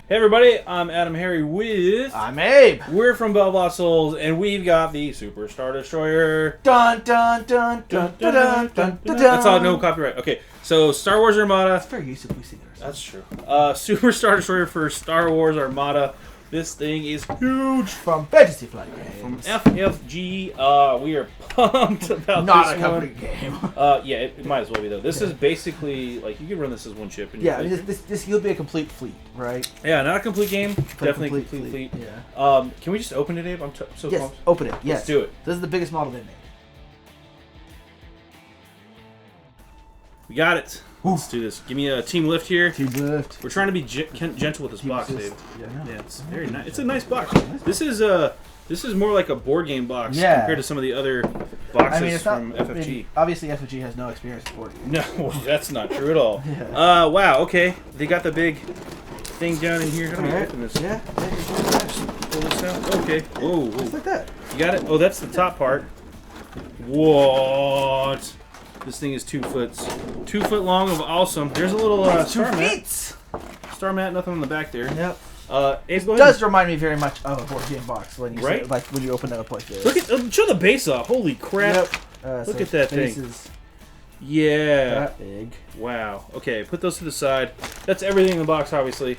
Hey everybody, I'm AdamHarry with... I'm Abe. We're from BoLS, and we've got the Super Star Destroyer. Dun dun dun dun dun dun dun dun. That's all, no copyright. Okay, so Star Wars Armada. That's very useful if we sing it ourselves. That's true. Super Star Destroyer for Star Wars Armada. This thing is huge. From Fantasy Flight Games. From FFG. We are pumped about Not this a company game. Yeah, it might as well be though. This is basically like you can run this as one chip. And Yeah, this you'll be a complete fleet, right? Yeah, not a complete game. Definitely a complete fleet. Yeah. Can we just open it, Abe? I'm so yes, pumped. open it. Yes. Let's do it. This is the biggest model they made. We got it. Let's do this. Give me a team lift here. Team lift. We're trying to be gentle with this box, Dave. Yeah, it's very nice. It's a nice box. This is more like a board game box compared to some of the other boxes from FFG. Obviously, FFG has no experience with board games. No, that's not true at all. Wow. Okay, they got the big thing down in here. How do we open this? Yeah. Pull this out. Okay. Whoa. Just like that. You got it. Oh, that's the top part. What? This thing is 2 foot. 2 foot long of awesome. There's a little star mat. Star mat, nothing on the back there. Yep. It does remind me very much of a board game box when you right? say, like when you open it up like this. Look at show the base off. Holy crap! Yep. Look at that thing. Yeah. That big. Wow. Okay, put those to the side. That's everything in the box, obviously.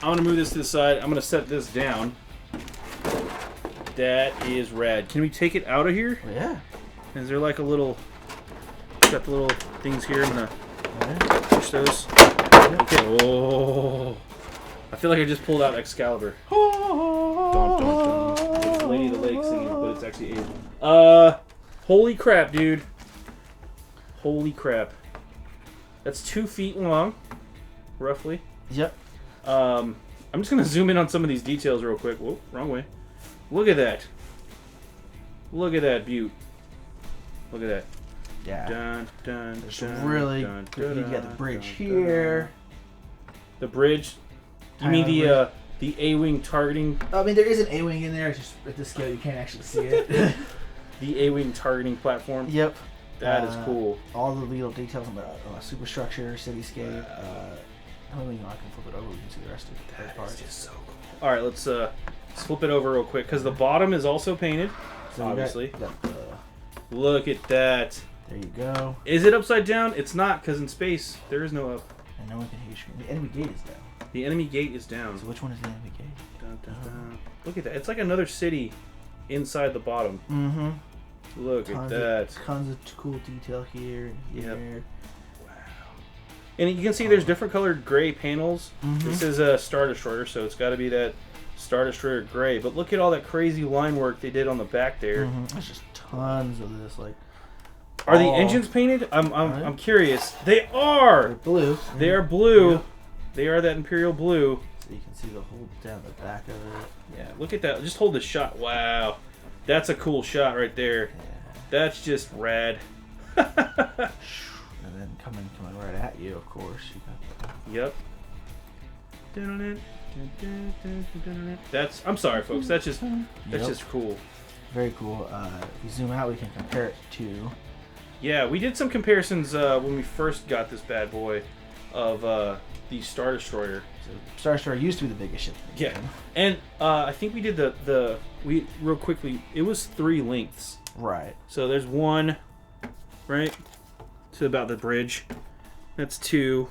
I'm gonna move this to the side. I'm gonna set this down. That is rad. Can we take it out of here? Yeah. Is there like a little? Got the little things here. I'm gonna push those. Okay. Oh. I feel like I just pulled out Excalibur. Dun, dun, dun. It's Lady of the Lake singing, but it's actually Abe. Holy crap, dude. Holy crap. That's 2 feet long, roughly. Yep. I'm just gonna zoom in on some of these details real quick. Whoa, wrong way. Look at that. Look at that beaut. Look at that. Yeah. Dun, dun, it's dun, really dun, good. dun, You got the dun, bridge dun, here. The bridge. You mean the A-wing targeting? I mean, there is an A-wing in there. It's just at this scale, you can't actually see it. The A-wing targeting platform. Yep. That is cool. All the little details on the superstructure, cityscape. I can flip it over. You can see the rest of it. That is just so cool. All right, let's flip it over real quick because the bottom is also painted. So obviously. Look at that. There you go. Is it upside down? It's not, because in space, there is no up. And no one can hear you. The enemy gate is down. The enemy gate is down. So which one is the enemy gate? Dun, dun, dun. Look at that. It's like another city inside the bottom. Mm-hmm. Look at that. Tons of cool detail here and here. Yep. Wow. And you can see there's different colored gray panels. This is a Star Destroyer, so it's got to be that Star Destroyer gray. But look at all that crazy line work they did on the back there. There's just tons of this, like. Are the engines painted? I'm curious. They are. They're blue. They are blue. Yep. They are that Imperial blue. So you can see the whole down the back of it. Yeah, look at that. Just hold the shot. Wow, that's a cool shot right there. Yeah. That's just rad. And then coming right at you, of course. You got That's. I'm sorry, folks. That's just cool. Very cool. If you zoom out, we can compare it to. Yeah, we did some comparisons when we first got this bad boy of the Star Destroyer. So Star Destroyer used to be the biggest ship. Yeah, and I think we did we real quickly. It was 3 lengths. Right. So there's 1, right, to about the bridge. That's 2,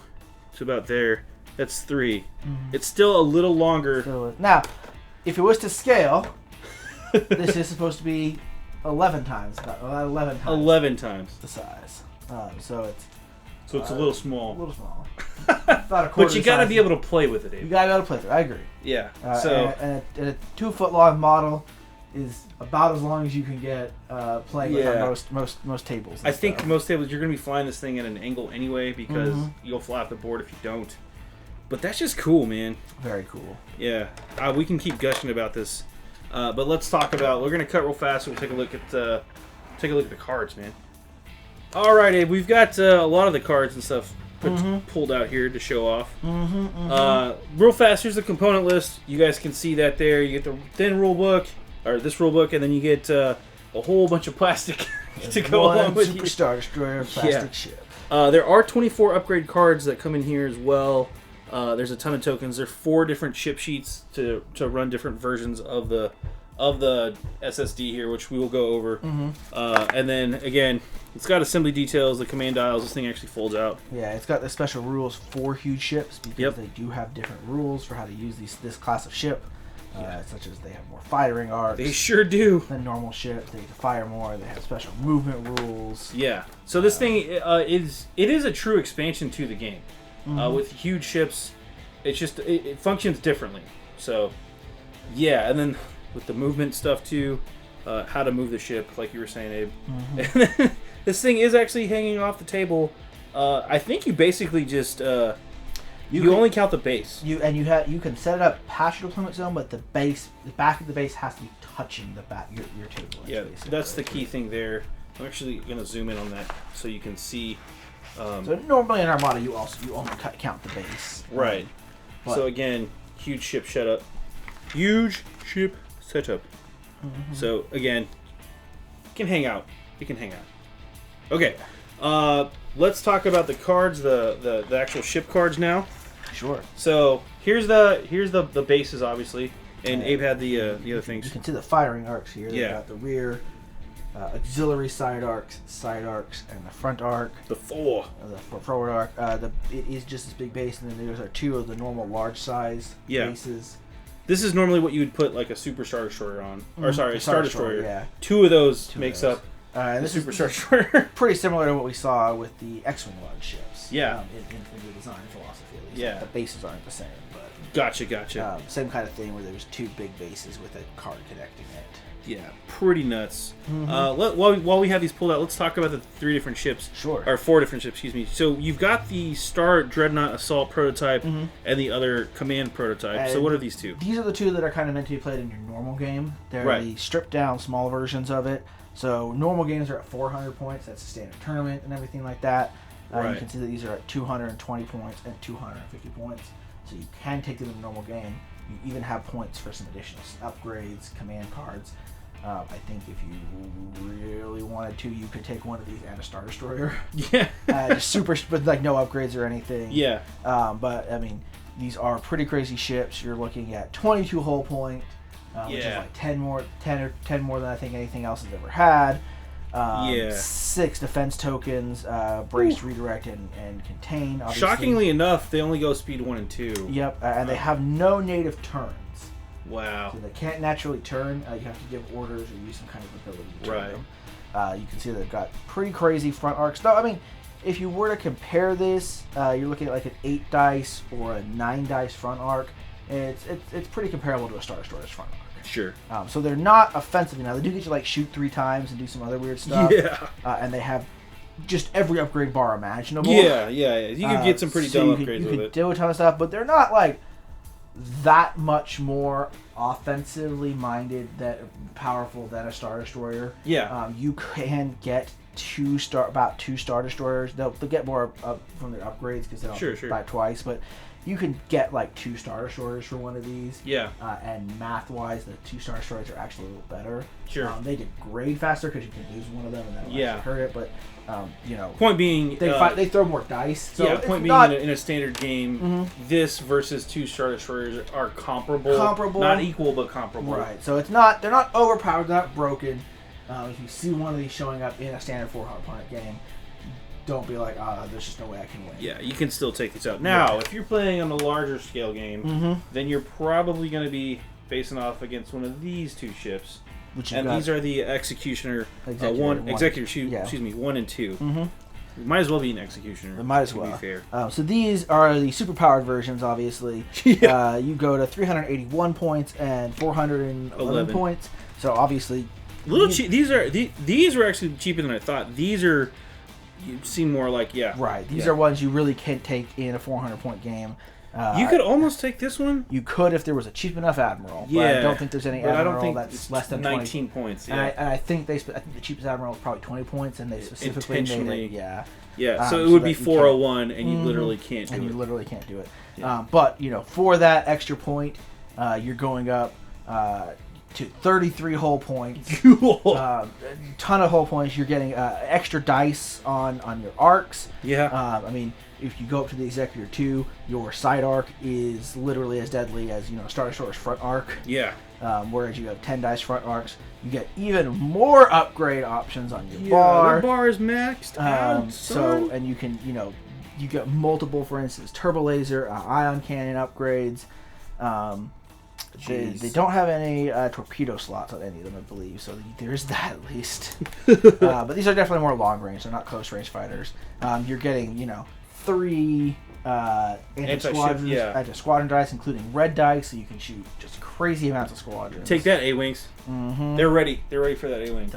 to about there. That's 3. It's still a little longer. So, now, if it was to scale, this is supposed to be 11 times. 11 times the size. So it's a little small. A little small. About a quarter. But you got to be able to play with it, Dave. You got to be able to play with it. I agree. Yeah. And a 2 foot long model is about as long as you can get playing with on most tables. I think most tables you're going to be flying this thing at an angle anyway because you'll fly off the board if you don't. But that's just cool, man. Very cool. Yeah. We can keep gushing about this. But let's talk about. We're gonna cut real fast. We'll take a look at the cards, man. All right, Abe. We've got a lot of the cards and stuff pulled out here to show off. Real fast. Here's the component list. You guys can see that there. You get the thin rule book, or this rule book, and then you get a whole bunch of plastic to go along with Super Star Destroyer plastic ship. There are 24 upgrade cards that come in here as well. There's a ton of tokens. There's 4 different chip sheets to run different versions of the SSD here, which we will go over. And then again, it's got assembly details, the command dials. This thing actually folds out. Yeah, it's got the special rules for huge ships because they do have different rules for how to use this class of ship. Such as they have more firing arcs. They sure do. Than normal ships. They get to fire more. They have special movement rules. Yeah. So this thing is a true expansion to the game. With huge ships, it's just it functions differently. So yeah, and then with the movement stuff too, how to move the ship, like you were saying, Abe. And then, this thing is actually hanging off the table. I think you basically just you only count the base. You can set it up past your deployment zone, but the back of the base has to be touching the back your table. Yeah, that's the key thing there. I'm actually gonna zoom in on that so you can see. So normally in Armada, you only count the base. Right. So again, huge ship setup. Huge ship setup. So again, it can hang out. It can hang out. Okay. Let's talk about the cards, the actual ship cards now. Sure. So here's the bases obviously, and Abe had the other things. You can see the firing arcs here. They've Yeah. got the rear, auxiliary side arcs, and the front arc. The 4. The forward arc. It is just this big base, and then there's 2 of the normal large size bases. This is normally what you would put like a Super Star Destroyer on, or sorry, a Star Destroyer. Yeah. 2 of those makes up. And the this Super is Star Destroyer. pretty similar to what we saw with the X-Wing large ships. Yeah. In the design philosophy, at least. Yeah. The bases aren't the same, but Gotcha. same kind of thing where there's 2 big bases with a card connecting it. Yeah, pretty nuts. While we have these pulled out, let's talk about the 3 different ships. Sure. Or 4 different ships, excuse me. So you've got the Star Dreadnought Assault prototype and the other Command prototype. And so what are these 2? These are the 2 that are kind of meant to be played in your normal game. They're the stripped down small versions of it. So normal games are at 400 points. That's a standard tournament and everything like that. You can see that these are at 220 points and 250 points. So you can take them in a normal game. You even have points for some additional upgrades, command cards. I think if you really wanted to, you could take one of these and a Star Destroyer. Yeah. Just super, but like no upgrades or anything. Yeah. But I mean, these are pretty crazy ships. You're looking at 22 hull point, which is like 10 more than I think anything else has ever had. 6 defense tokens, brace, redirect, and contain. Obviously. Shockingly enough, they only go speed 1 and 2. Yep, and they have no native turns. Wow. So they can't naturally turn. You have to give orders or use some kind of ability to turn them. You can see they've got pretty crazy front arcs. No, I mean, if you were to compare this, you're looking at like an 8 dice or a 9 dice front arc. It's pretty comparable to a Star Destroyer's front arc. Sure. So they're not offensive now. They do get you like shoot 3 times and do some other weird stuff. Yeah. And they have just every upgrade bar imaginable. Yeah. You can get some pretty dumb upgrades with it. You can do a ton of stuff, but they're not like that much more offensively minded, that powerful than a Star Destroyer. Yeah. You can get about 2 Star Destroyers. They'll get more up from their upgrades because they don't buy twice, but you can get like 2 Star Destroyers for one of these. Yeah. And math-wise, the 2 Star Destroyers are actually a little better. Sure. They grade faster because you can lose one of them and that'll actually hurt it, but point being, they throw more dice. So point being, in a standard game, this versus 2 Star Destroyers are comparable, not equal, but comparable. Right. So they're not overpowered, they're not broken. If you see one of these showing up in a standard 400-point game, don't be like, there's just no way I can win. Yeah, you can still take these out. Now, if you're playing on a larger scale game, then you're probably going to be facing off against one of these 2 ships. And these are the Executioner, excuse me, 1 and 2. Might as well be an Executioner. Might as well. To be fair. So these are the super-powered versions, obviously. You go to 381 points and 411 points. So obviously, a little cheap. These were actually cheaper than I thought. These are, you seem more like right. These are ones you really can't take in a 400-point game. You could almost take this one. You could if there was a cheap enough Admiral. But I don't think there's any Admiral that's less than 19 points. Yeah. And I think the cheapest Admiral is probably 20 points, and they specifically made it. Yeah. So it would be 401, and you literally can't do it. And you literally can't do it. Yeah. But for that extra point, you're going up to 33 hull points. A ton of hull points. You're getting extra dice on your arcs. Yeah. I mean, if you go up to the Executor 2, your side arc is literally as deadly as Star Destroyer's front arc. Yeah. Whereas you have 10 dice front arcs, you get even more upgrade options on your bar. The bar is maxed out, so and you can you get multiple, for instance, turbo laser, ion cannon upgrades. They don't have any torpedo slots on any of them, I believe, so there's that at least. But these are definitely more long range. They're not close range fighters. You're getting 3 anti-squadron dice, including red dice, so you can shoot just crazy amounts of squadrons. Take that, A-wings. Mm-hmm. They're ready. They're ready for that A-wing.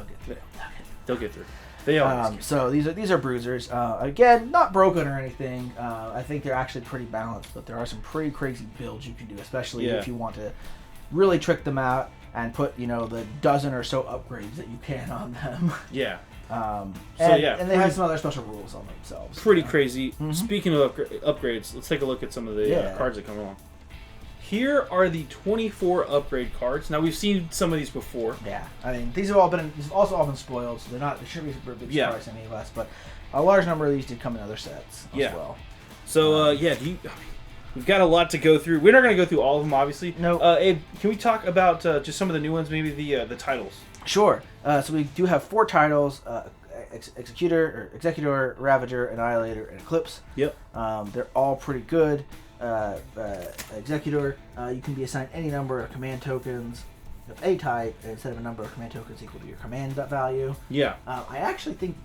They'll get through. They are. So these are bruisers. Again, not broken or anything. I think they're actually pretty balanced, but there are some pretty crazy builds you can do, especially if you want to really trick them out and put the dozen or so upgrades that you can on them. Yeah. And they have some other special rules on themselves. Pretty crazy. Mm-hmm. Speaking of upgrades, let's take a look at some of the cards that come along. Here are the 24 upgrade cards. Now, we've seen some of these before. Yeah, I mean, these have also all been spoiled, so they shouldn't be a big surprise to any of us. But a large number of these did come in other sets as well. So, we've got a lot to go through. We're not going to go through all of them, obviously. No. Abe, can we talk about just some of the new ones, maybe the titles? Sure. So we do have 4 titles: Executor, Ravager, Annihilator, and Eclipse. Yep. They're all pretty good. Executor, you can be assigned any number of command tokens of A type instead of a number of command tokens equal to your command value. Yeah. I think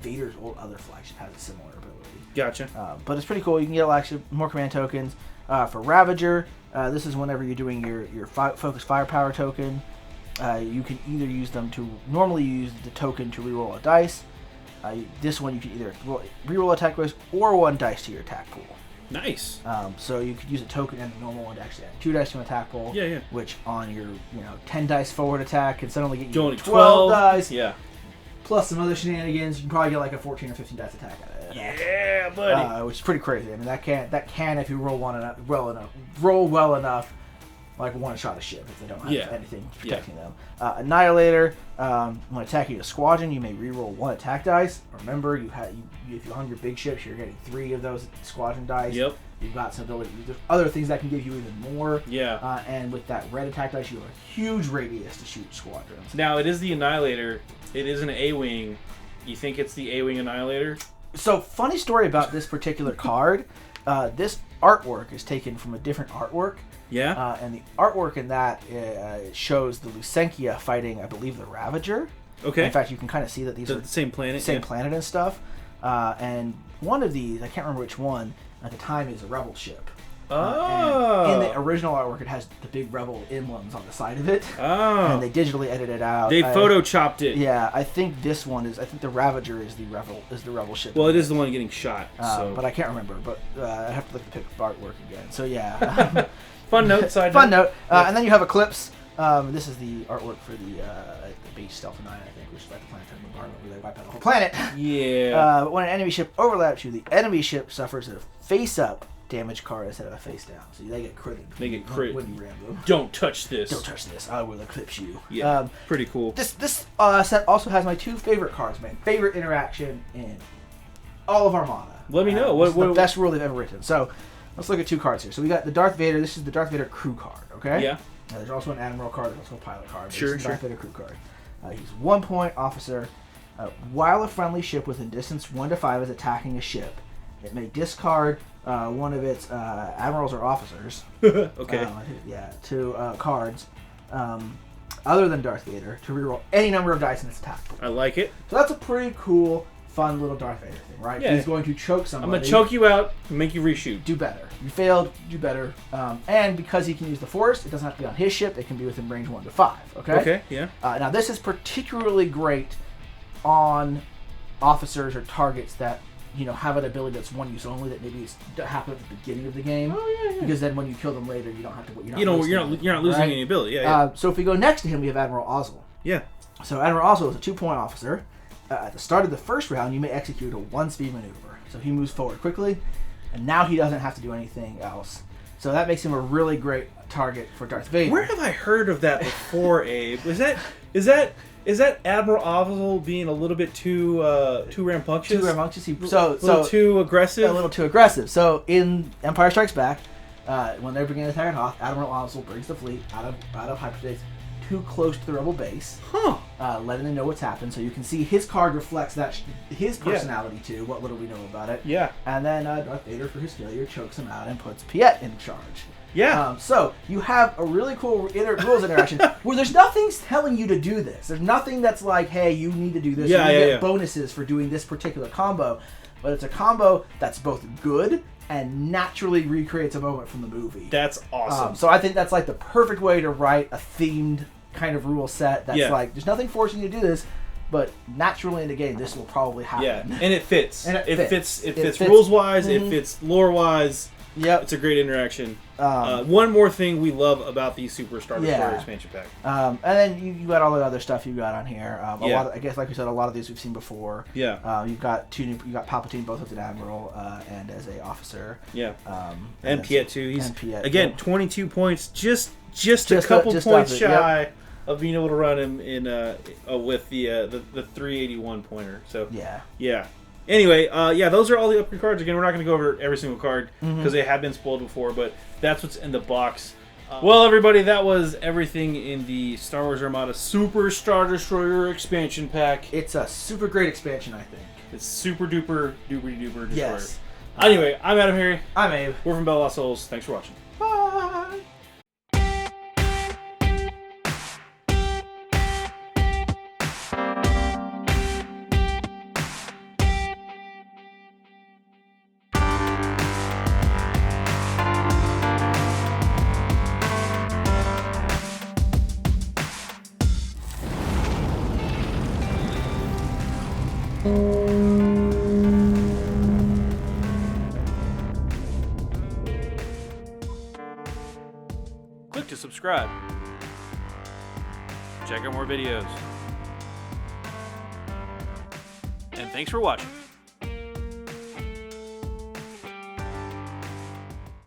Vader's old other flagship has a similar ability. Gotcha. But it's pretty cool. You can get actually more command tokens. For Ravager, this is whenever you're doing your focus firepower token. You can either use them to normally use the token to reroll a dice. This one you can either reroll attack dice or 1 dice to your attack pool. Nice. So you could use a token and a normal one to actually add 2 dice to an attack pool. Yeah. Which on your 10 dice forward attack can suddenly get you only 12 dice. Yeah. Plus some other shenanigans, you can probably get like a 14 or 15 dice attack out of it. Yeah, buddy. Which is pretty crazy. I mean, that can if you roll well enough, like one shot a ship if they don't have anything protecting them. Annihilator, when attacking a squadron, you may reroll 1 attack dice. Remember, if you're on your big ships, you're getting 3 of those squadron dice. Yep. You've got some ability. There's other things that can give you even more. Yeah. And with that red attack dice, you have a huge radius to shoot squadrons. Now, it is the Annihilator. It is an A-wing. You think it's the A-wing Annihilator? So, funny story about this particular card. This artwork is taken from a different artwork. Yeah. And the artwork in that shows the Lucenkia fighting, I believe, the Ravager. Okay. In fact, you can kind of see that these are the same planet. Same planet and stuff. And one of these, I can't remember which one, at the time is a Rebel ship. And in the original artwork, it has the big Rebel emblems on the side of it. Oh. And they digitally edited it out. They photoshopped it. Yeah, I think this one is. I think the Ravager is the Rebel ship. Well, it is the one getting shot. But I can't remember. But I have to look at the artwork again. So yeah. Fun note. Side Fun note. And then you have Eclipse. This is the artwork for the base Stealth 9, I think, which is like the planetary bombardment where they wipe out the whole planet. Yeah. But when an enemy ship overlaps you, the enemy ship suffers a face-up damage card instead of a face-down. So they get critted. They get crit. When you ram them. Don't touch this. Don't touch this. I will eclipse you. Yeah. Pretty cool. This set also has my 2 favorite cards. My favorite interaction in all of Armada. Let me know. What the best rule they've ever written. So let's look at 2 cards here. So we got the Darth Vader. This is the Darth Vader crew card. Okay. Yeah. There's also an Admiral card. There's also a pilot card. Sure. Darth Vader crew card. He's 1 point officer. While a friendly ship within distance 1 to 5 is attacking a ship, it may discard one of its admirals or officers. Okay. 2 cards, other than Darth Vader, to reroll any number of dice in its attack pool. I like it. So that's a pretty cool, fun little Darth Vader thing, right? Yeah. He's going to choke somebody. I'm going to choke you out and make you reshoot. Do better. You failed, do better. And because he can use the Force, it doesn't have to be on his ship. It can be within range 1 to 5. Okay? Okay, yeah. Now, this is particularly great on officers or targets that have an ability that's one use only, that maybe happened at the beginning of the game. Oh yeah. Because then when you kill them later, you don't have to. You're not losing any ability. Yeah. So if we go next to him, we have Admiral Ozzel. Yeah. So Admiral Ozzel is a 2-point officer. At the start of the first round, you may execute a 1-speed maneuver. So he moves forward quickly, and now he doesn't have to do anything else. So that makes him a really great target for Darth Vader. Where have I heard of that before, Abe? Is that Is that Admiral Ozzel being a little bit too rambunctious? Too rambunctious. A little too aggressive? A little too aggressive. So in Empire Strikes Back, when they're beginning to attack Hoth, Admiral Ozzel brings the fleet out of hyperspace too close to the rebel base, letting them know what's happened. So you can see his card reflects his personality too. What little we know about it. Yeah. And then Darth Vader, for his failure, chokes him out and puts Piet in charge. Yeah. So you have a really cool rules interaction where there's nothing telling you to do this. There's nothing that's like, hey, you need to do this. You get bonuses for doing this particular combo. But it's a combo that's both good and naturally recreates a moment from the movie. That's awesome. So I think that's like the perfect way to write a themed kind of rule set that's like, there's nothing forcing you to do this, but naturally in the game, this will probably happen. Yeah, and it fits. It fits rules-wise, it fits lore-wise. Yep. It's a great interaction. One more thing we love about the Super Star Destroyer expansion pack. And then you got all the other stuff you got on here. A lot of, I guess, like we said, a lot of these we've seen before. Yeah. You've got Palpatine both as an admiral and as a officer. Yeah. And Piet too. He's again 22 points, just a couple points shy of being able to run him in with the 381 pointer. So yeah. Anyway, those are all the upgrade cards. Again, we're not going to go over every single card because they have been spoiled before, but that's what's in the box. Well, everybody, that was everything in the Star Wars Armada Super Star Destroyer expansion pack. It's a super great expansion, I think. It's super duper destroyer. Yes. Anyway, I'm AdamHarry. I'm Abe. We're from BoLS Souls. Thanks for watching. Bye. Click to subscribe. Check out more videos. And thanks for watching.